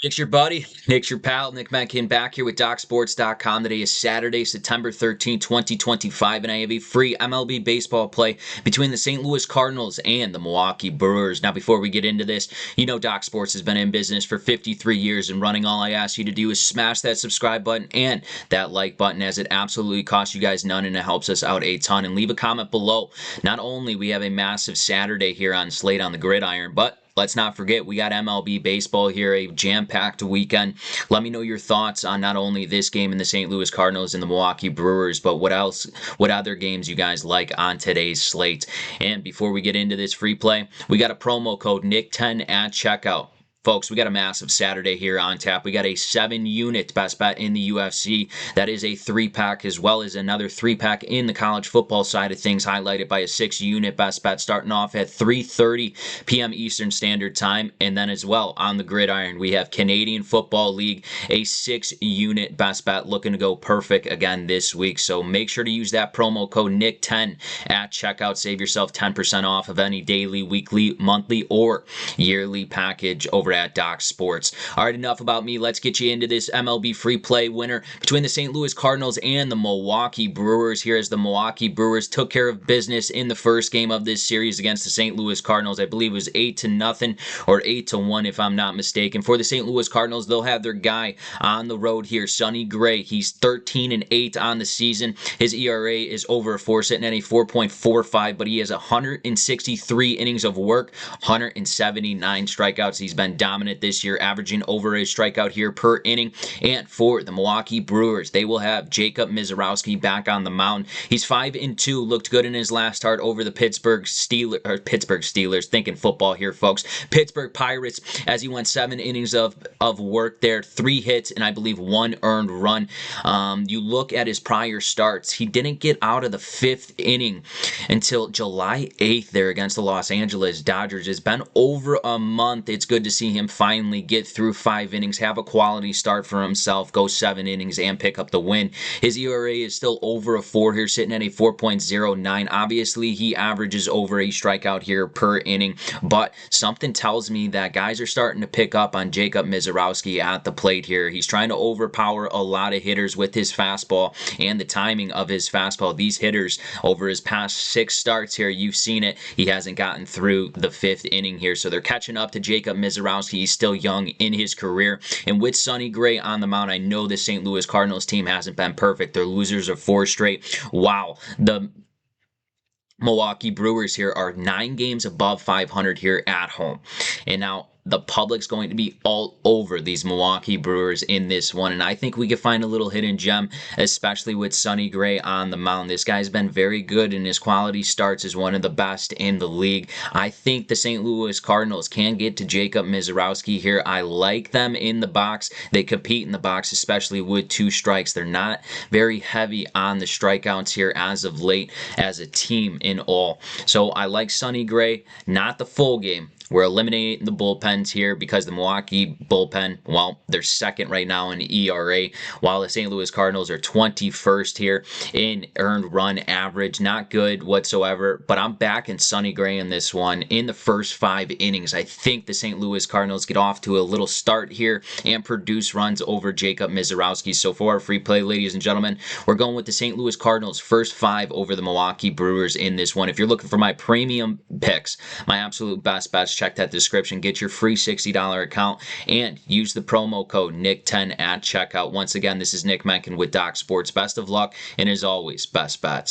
Nick's your buddy. Nick's your pal. Nick Menken back here with DocSports.com. Today is Saturday, September 13th, 2025, and I have a free MLB baseball play between the St. Louis Cardinals and the Milwaukee Brewers. Now, before we get into this, you know Doc Sports has been in business for 53 years and running. All I ask you to do is smash that subscribe button and that like button, as it absolutely costs you guys none and it helps us out a ton. And leave a comment below. Not only we have a massive Saturday here on Slate on the Gridiron, but let's not forget, we got MLB baseball here, a jam-packed weekend. Let me know your thoughts on not only this game in the St. Louis Cardinals and the Milwaukee Brewers, but what other games you guys like on today's slate. And before we get into this free play, we got a promo code NICK10 at checkout. Folks, we got a massive Saturday here on tap. We got a 7-unit best bet in the UFC. That is a 3-pack, as well as another 3-pack in the college football side of things, highlighted by a 6-unit best bet starting off at 3:30 p.m. Eastern Standard Time. And then as well, on the gridiron, we have Canadian Football League, a 6-unit best bet looking to go perfect again this week. So make sure to use that promo code NICK10 at checkout. Save yourself 10% off of any daily, weekly, monthly, or yearly package over at Doc Sports. All right, enough about me. Let's get you into this MLB free play winner between the St. Louis Cardinals and the Milwaukee Brewers. Here as the Milwaukee Brewers took care of business in the first game of this series against the St. Louis Cardinals. I believe it was 8-0 or 8-1 if I'm not mistaken. For the St. Louis Cardinals, they'll have their guy on the road here, Sonny Gray. He's 13-8 on the season. His ERA is over a 4, sitting at a 4.45, but he has 163 innings of work, 179 strikeouts. He's been dominant this year, averaging over a strikeout here per inning. And for the Milwaukee Brewers, they will have Jacob Misiorowski back on the mound. He's 5-2, looked good in his last start over the Pittsburgh Steelers, thinking football here, folks. Pittsburgh Pirates, as he went 7 innings of work there, 3 hits, and I believe 1 earned run. You look at his prior starts, he didn't get out of the 5th inning until July 8th there against the Los Angeles Dodgers. It's been over a month. It's good to see him finally get through 5 innings, have a quality start for himself, go 7 innings, and pick up the win. His ERA is still over a 4 here, sitting at a 4.09. Obviously, he averages over a strikeout here per inning, but something tells me that guys are starting to pick up on Jacob Misiorowski at the plate here. He's trying to overpower a lot of hitters with his fastball and the timing of his fastball. These hitters, over his past 6 starts here, you've seen it, he hasn't gotten through the 5th inning here, so they're catching up to Jacob Misiorowski. He's still young in his career. And with Sonny Gray on the mound, I know the St. Louis Cardinals team hasn't been perfect. They're losers of 4 straight. Wow. The Milwaukee Brewers here are 9 games above 500 here at home. And now the public's going to be all over these Milwaukee Brewers in this one, and I think we could find a little hidden gem, especially with Sonny Gray on the mound. This guy's been very good, and his quality starts is one of the best in the league. I think the St. Louis Cardinals can get to Jacob Misiorowski here. I like them in the box. They compete in the box, especially with 2 strikes. They're not very heavy on the strikeouts here as of late as a team in all. So I like Sonny Gray, not the full game. We're eliminating the bullpens here because the Milwaukee bullpen, well, they're second right now in ERA, while the St. Louis Cardinals are 21st here in earned run average. Not good whatsoever, but I'm backing Sonny Gray in this one in the first 5 innings. I think the St. Louis Cardinals get off to a little start here and produce runs over Jacob Misiorowski. So for our free play, ladies and gentlemen, we're going with the St. Louis Cardinals first 5 over the Milwaukee Brewers in this one. If you're looking for my premium picks, my absolute best bets, check that description. Get your free $60 account and use the promo code NICK10 at checkout. Once again, this is Nick Menken with Doc Sports. Best of luck, and as always, best bets.